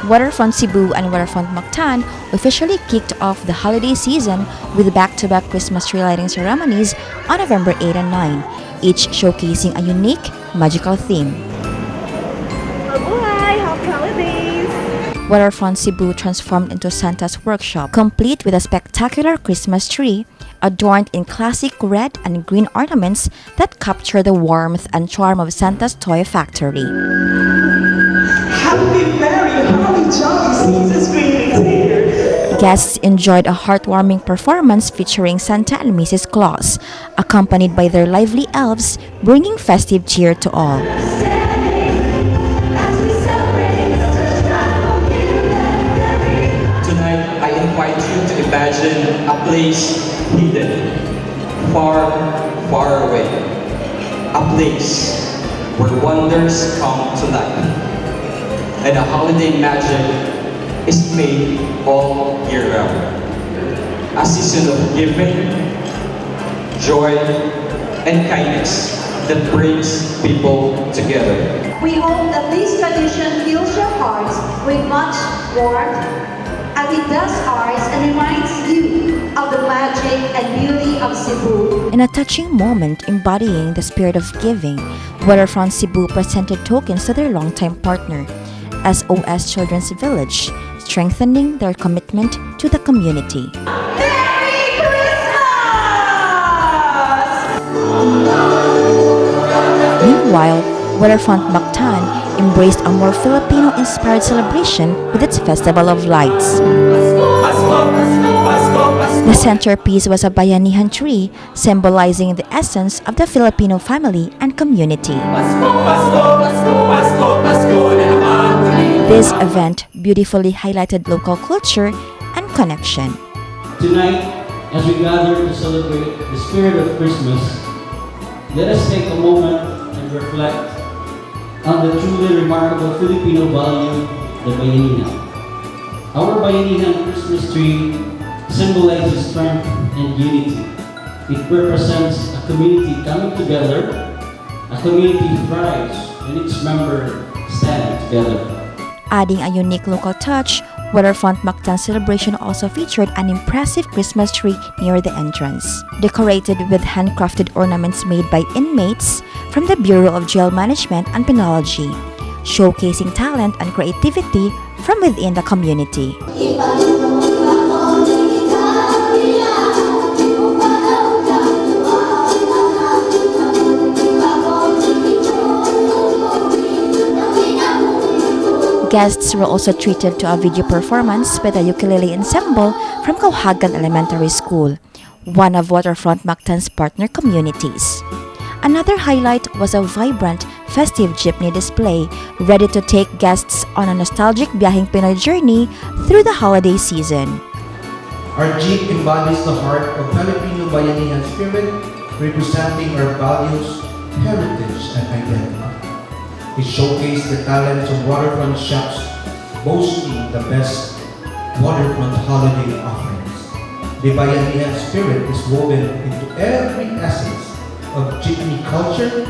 Waterfront Cebu and Waterfront Mactan officially kicked off the holiday season with back-to-back Christmas tree lighting ceremonies on November 8 and 9, each showcasing a unique, magical theme. Happy holidays! Waterfront Cebu transformed into Santa's workshop, complete with a spectacular Christmas tree adorned in classic red and green ornaments that capture the warmth and charm of Santa's toy factory. Happy, merry, holly jolly season's greetings here. Guests enjoyed a heartwarming performance featuring Santa and Mrs. Claus, accompanied by their lively elves, bringing festive cheer to all. Tonight, I invite you to imagine a place hidden, far, far away. A place where wonders come to life. And a holiday magic is made all year round. A season of giving, joy, and kindness that brings people together. We hope that this tradition fills your hearts with much warmth, as it does ours, and reminds you of the magic and beauty of Cebu. In a touching moment embodying the spirit of giving, Waterfront Cebu presented tokens to their longtime partner, SOS Children's Village, strengthening their commitment to the community. Merry Christmas! Meanwhile, Waterfront Mactan embraced a more Filipino-inspired celebration with its Festival of Lights. The centerpiece was a Bayanihan tree, symbolizing the essence of the Filipino family and community. This event beautifully highlighted local culture and connection. Tonight, as we gather to celebrate the spirit of Christmas, let us take a moment and reflect on the truly remarkable Filipino value, the Bayanihan. Our Bayanihan Christmas tree symbolizes strength and unity. It represents a community coming together. A community thrives when its members stand together. Adding a unique local touch, Waterfront Mactan celebration also featured an impressive Christmas tree near the entrance, decorated with handcrafted ornaments made by inmates from the Bureau of Jail Management and Penology, showcasing talent and creativity from within the community. Guests were also treated to a video performance by the ukulele ensemble from Cauhagan Elementary School, one of Waterfront Mactan's partner communities. Another highlight was a vibrant, festive jeepney display ready to take guests on a nostalgic Biyaheng Pinoy journey through the holiday season. Our jeep embodies the heart of Filipino Bayanihan spirit, representing our values, heritage, and identity. It showcased the talents of waterfront shops, boasting the best waterfront holiday offerings. The Bayanihan spirit is woven into every essence of jeepney culture,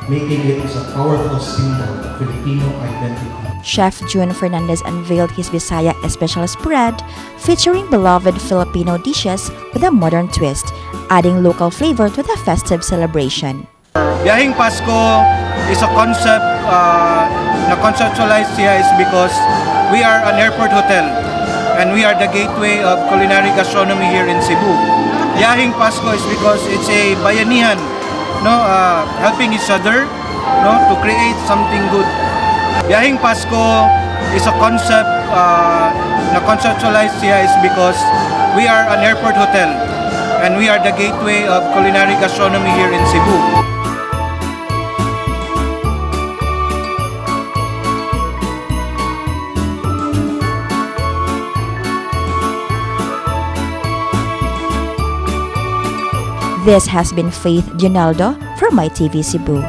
making it a powerful symbol of Filipino identity. Chef June Fernandez unveiled his Visaya special spread featuring beloved Filipino dishes with a modern twist, adding local flavor to the festive celebration. Biyaheng Pasko is a concept na conceptualized here is because we are an airport hotel and we are the gateway of culinary gastronomy here in Cebu. Biyaheng Pasko is because it's a bayanihan, helping each other, to create something good. Biyaheng Pasko is a concept na conceptualized here is because we are an airport hotel and we are the gateway of culinary gastronomy here in Cebu. This has been Faith Ginaldo for MyTV Cebu.